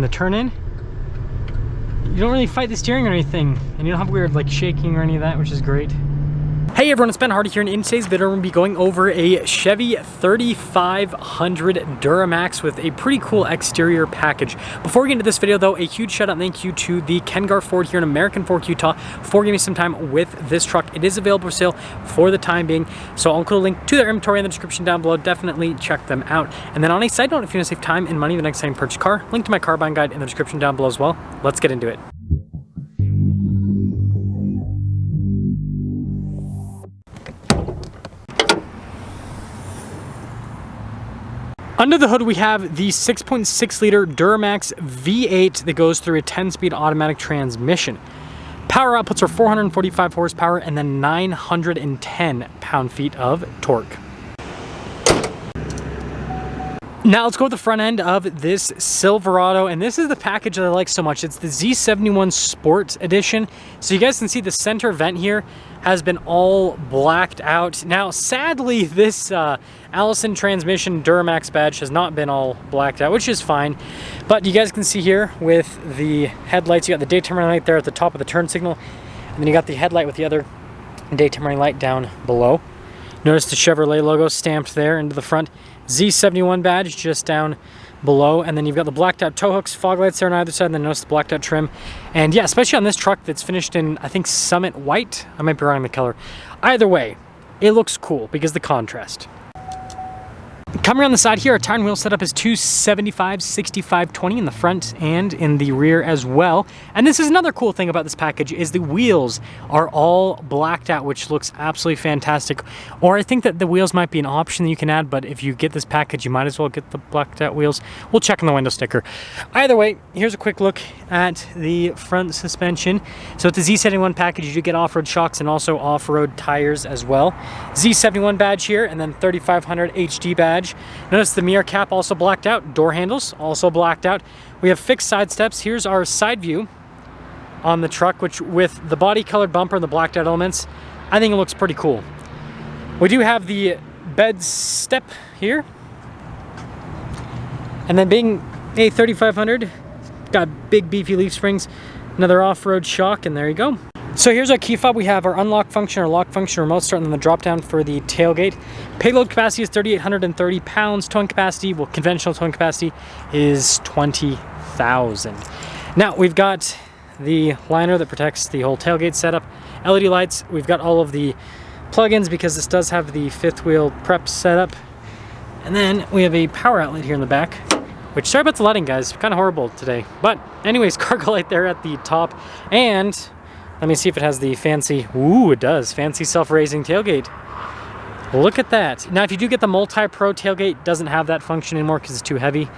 the turn in, you don't really fight the steering or anything, and you don't have weird like shaking or any of that, which is great. Hey everyone, it's Ben Hardy here, and in today's video we're going to be going over a Chevy 3500 Duramax with a pretty cool exterior package. Before we get into this video though, a huge shout out and thank you to the Kengar Ford here in American Fork, Utah for giving me some time with this truck. It is available for sale for the time being, so I'll include a link to their inventory in the description down below. Definitely check them out. And then on a side note, if you want to save time and money the next time you purchase a car, link to my car buying guide in the description down below as well. Let's get into it. Under the hood, we have the 6.6 liter Duramax V8 that goes through a 10-speed automatic transmission. Power outputs are 445 horsepower and then 910 pound-feet of torque. Now let's go with the front end of this Silverado, and this is the package that I like so much. It's the Z71 Sport Edition. So you guys can see the center vent here has been all blacked out. Now sadly, this Allison transmission Duramax badge has not been all blacked out, which is fine. But you guys can see here with the headlights, you got the daytime running light there at the top of the turn signal, and then you got the headlight with the other daytime running light down below. Notice the Chevrolet logo stamped there into the front. Z71 badge just down below, and then you've got the blacked out tow hooks, fog lights there on either side, and then notice the blacked out trim. And yeah, especially on this truck that's finished in, I think, Summit White. I might be wrong on the color. Either way, it looks cool because of the contrast. Coming around the side here, our tire and wheel setup is 275/65/20 in the front and in the rear as well. And this is another cool thing about this package is the wheels are all blacked out, which looks absolutely fantastic. Or I think that the wheels might be an option that you can add, but if you get this package, you might as well get the blacked out wheels. We'll check on the window sticker. Either way, here's a quick look at the front suspension. So with the Z71 package, you do get off-road shocks and also off-road tires as well. Z71 badge here, and then 3500 HD badge. Notice the mirror cap also blacked out, door handles also blacked out. We have fixed side steps. Here's our side view on the truck, which with the body colored bumper and the blacked out elements, I think it looks pretty cool. We do have the bed step here. And then being a 3500, got big beefy leaf springs, another off-road shock, and there you go. So here's our key fob. We have our unlock function, our lock function remote start, and then the drop down for the tailgate. Payload capacity is 3,830 pounds. Towing capacity, well, conventional towing capacity is 20,000. Now we've got the liner that protects the whole tailgate setup. LED lights. We've got all of the plugins because this does have the fifth wheel prep setup. And then we have a power outlet here in the back, which, sorry about the lighting, guys, kind of horrible today. But anyways, cargo light there at the top, and let me see if it has the fancy, ooh, it does, fancy self-raising tailgate. Look at that. Now, if you do get the multi-pro tailgate, it doesn't have that function anymore because it's too heavy.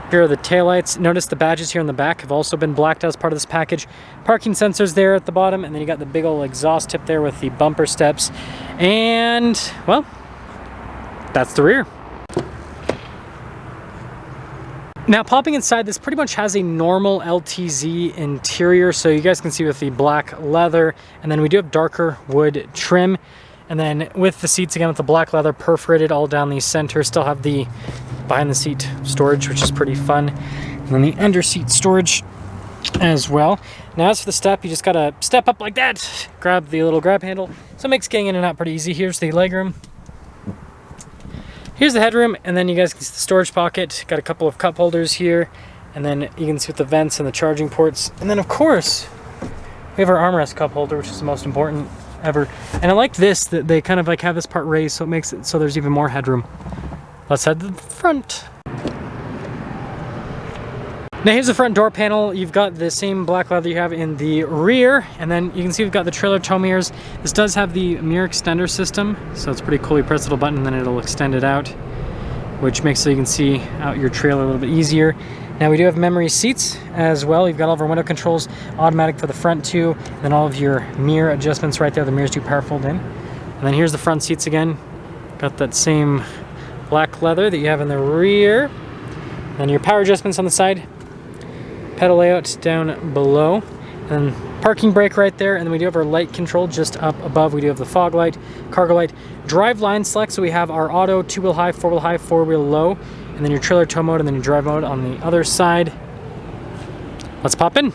Here are the taillights. Notice the badges here in the back have also been blacked out as part of this package. Parking sensors there at the bottom, and then you got the big old exhaust tip there with the bumper steps. And, well, that's the rear. Now, popping inside, this pretty much has a normal LTZ interior, so you guys can see with the black leather, and then we do have darker wood trim, and then with the seats again with the black leather perforated all down the center, still have the behind the seat storage, which is pretty fun, and then the under seat storage as well. Now as for the step, you just gotta step up like that, grab the little grab handle, so it makes getting in and out pretty easy. Here's the legroom. Here's the headroom, and then you guys can see the storage pocket. Got a couple of cup holders here, and then you can see with the vents and the charging ports. And then, of course, we have our armrest cup holder, which is the most important ever. And I like this, that they kind of like have this part raised, so it makes it so there's even more headroom. Let's head to the front. Now here's the front door panel. You've got the same black leather you have in the rear, and then you can see we've got the trailer tow mirrors. This does have the mirror extender system, so it's pretty cool. You press the little button and then it'll extend it out, which makes so you can see out your trailer a little bit easier. Now we do have memory seats as well. You've got all of our window controls, automatic for the front too, and then all of your mirror adjustments right there. The mirrors do power fold in. And then here's the front seats again. Got that same black leather that you have in the rear. And then your power adjustments on the side. Pedal layout down below, and parking brake right there, and then we do have our light control just up above. We do have the fog light, cargo light, drive line select, so we have our auto, 2-wheel high, 4-wheel high, 4-wheel low, and then your trailer tow mode, and then your drive mode on the other side. Let's pop in.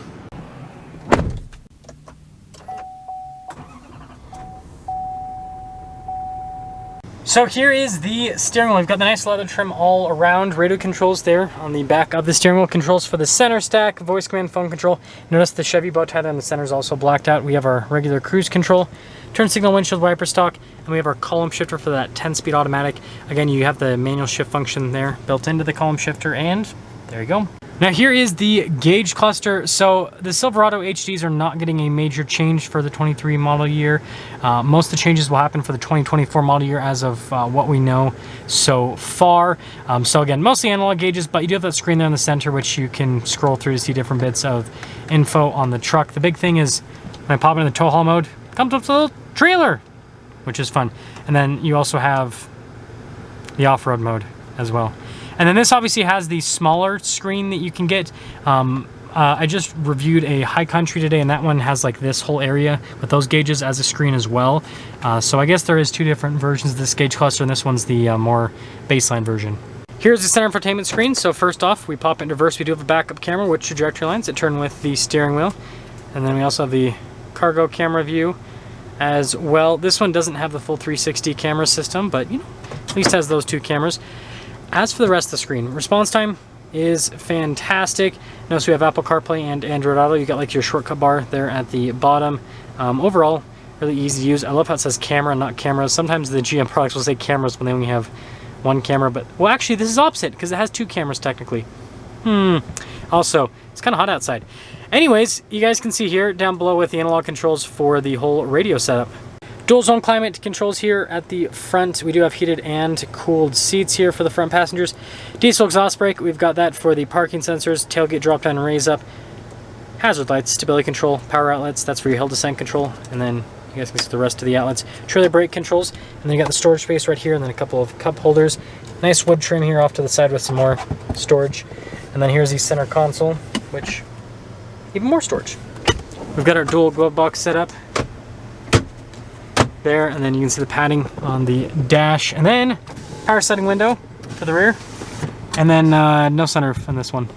So here is the steering wheel. We've got the nice leather trim all around. Radio controls there on the back of the steering wheel. Controls for the center stack, voice command, phone control. Notice the Chevy bow tie there in the center is also blacked out. We have our regular cruise control, turn signal, windshield wiper stock, and we have our column shifter for that 10-speed automatic. Again, you have the manual shift function there built into the column shifter, and there you go. Now here is the gauge cluster. So the Silverado HDs are not getting a major change for the 23 model year. Most of the changes will happen for the 2024 model year as of what we know so far. So again, mostly analog gauges, but you do have that screen there in the center, which you can scroll through to see different bits of info on the truck. The big thing is when I pop into the tow haul mode, it comes with a little trailer, which is fun. And then you also have the off-road mode as well. And then this obviously has the smaller screen that you can get. I just reviewed a High Country today, and that one has like this whole area with those gauges as a screen as well. So I guess there is two different versions of this gauge cluster, and this one's the more baseline version. Here's the center infotainment screen. So first off, we pop into reverse. We do have a backup camera with trajectory lines that turn with the steering wheel. And then we also have the cargo camera view as well. This one doesn't have the full 360 camera system, but you know, at least has those two cameras. As for the rest of the screen, response time is fantastic. Notice we have Apple CarPlay and Android Auto. You got like your shortcut bar there at the bottom. Overall, really easy to use. I love how it says camera, not cameras. Sometimes the GM products will say cameras when they only have one camera, but well, actually this is opposite because it has two cameras technically. Also, it's kind of hot outside. Anyways, you guys can see here down below with the analog controls for the whole radio setup. Dual zone climate controls here at the front. We do have heated and cooled seats here for the front passengers. Diesel exhaust brake, we've got that for the parking sensors, tailgate drop down and raise up. Hazard lights, stability control, power outlets, that's for your hill descent control. And then you guys can see the rest of the outlets. Trailer brake controls, and then you got the storage space right here, and then a couple of cup holders. Nice wood trim here off to the side with some more storage. And then here's the center console, which, even more storage. We've got our dual glove box set up there, and then you can see the padding on the dash, and then power setting window for the rear, and then no sunroof on this one.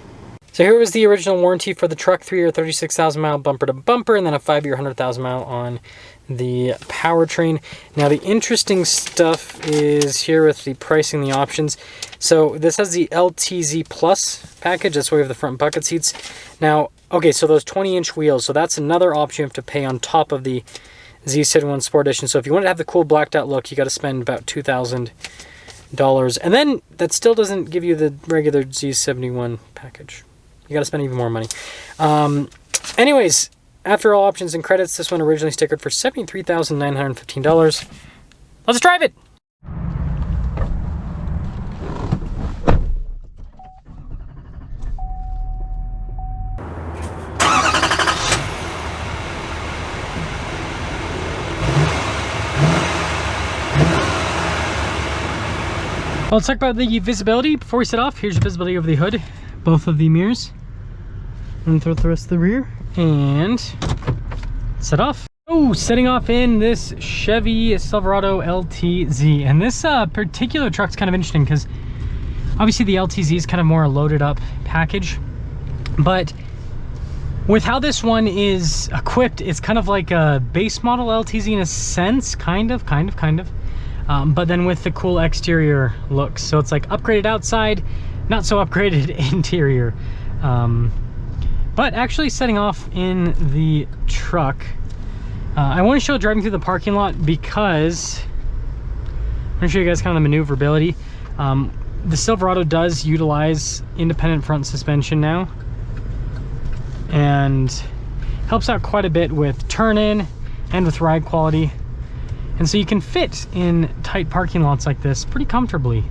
So here was the original warranty for the truck: 3-year 36,000 mile bumper to bumper, and then a 5-year 100,000 mile on the powertrain. Now the interesting stuff is here with the pricing, the options. So this has the LTZ Plus package. That's why we have the front bucket seats. Now, okay, so those 20-inch wheels, so that's another option you have to pay on top of the Z71 Sport Edition. So if you want to have the cool blacked out look, you got to spend about $2,000. And then that still doesn't give you the regular Z71 package. You got to spend even more money. Anyways, after all options and credits, this one originally stickered for $73,915. Let's drive it! Well, let's talk about the visibility. Before we set off, here's your visibility over the hood, both of the mirrors. And throw the rest of the rear and set off. Oh, setting off in this Chevy Silverado LTZ. And this particular truck's kind of interesting because obviously the LTZ is kind of more a loaded up package. But with how this one is equipped, it's kind of like a base model LTZ in a sense, kind of. But then with the cool exterior looks. So it's like upgraded outside, not so upgraded interior. But actually setting off in the truck, I want to show driving through the parking lot because I'm going to show you guys kind of the maneuverability. The Silverado does utilize independent front suspension now, and helps out quite a bit with turn-in and with ride quality. And so you can fit in tight parking lots like this pretty comfortably.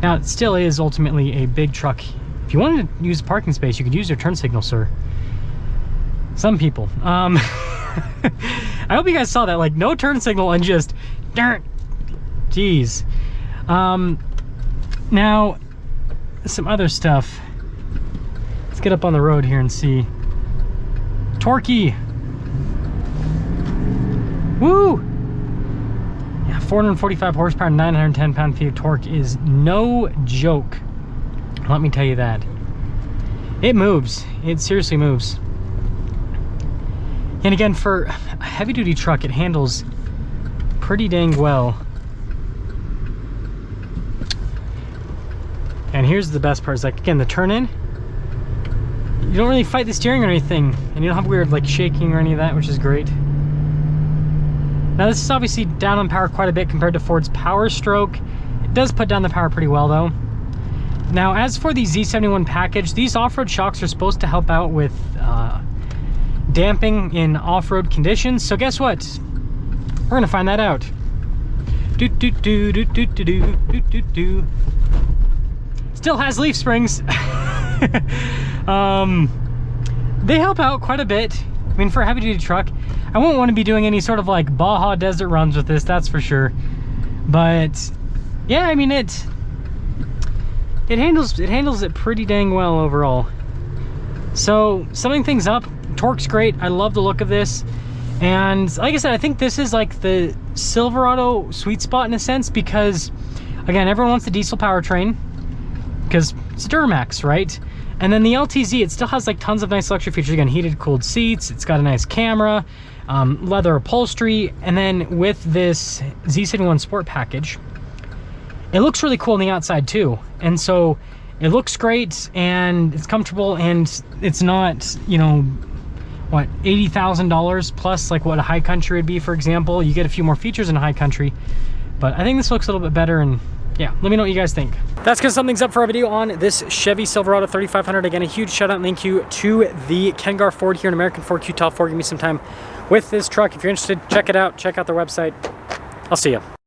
Now, it still is ultimately a big truck. If you wanted to use parking space, you could use your turn signal, sir. Some people. I hope you guys saw that, like no turn signal and just, jeez. Now, some other stuff. Let's get up on the road here and see. Torquey. Woo! 445 horsepower, 910 pound-feet of torque is no joke. Let me tell you that. It moves. It seriously moves. And again, for a heavy duty truck, it handles pretty dang well. And here's the best part, is like, again, the turn in, you don't really fight the steering or anything, and you don't have weird like shaking or any of that, which is great. Now this is obviously down on power quite a bit compared to Ford's Power Stroke. It does put down the power pretty well though. Now as for the Z71 package, these off-road shocks are supposed to help out with damping in off-road conditions. So guess what? We're gonna find that out. Still has leaf springs. They help out quite a bit. I mean, for a heavy duty truck, I won't want to be doing any sort of like Baja desert runs with this, that's for sure. But yeah, I mean, it handles it pretty dang well overall. So summing things up, torque's great. I love the look of this. And like I said, I think this is like the Silverado sweet spot in a sense, because again, everyone wants the diesel powertrain because it's Duramax, right? And then the LTZ, it still has like tons of nice luxury features. Again, heated, cooled seats. It's got a nice camera, leather upholstery. And then with this Z71 Sport package, it looks really cool on the outside too. And so it looks great and it's comfortable, and it's not, you know, what, $80,000 plus like what a high country would be, for example. You get a few more features in a high country, but I think this looks a little bit better. And yeah, let me know what you guys think. That's gonna sum things up for our video on this Chevy Silverado 3500. Again, a huge shout out and thank you to the Kengar Ford here in American Ford, Utah, for giving me some time with this truck. If you're interested, check it out. Check out their website. I'll see you.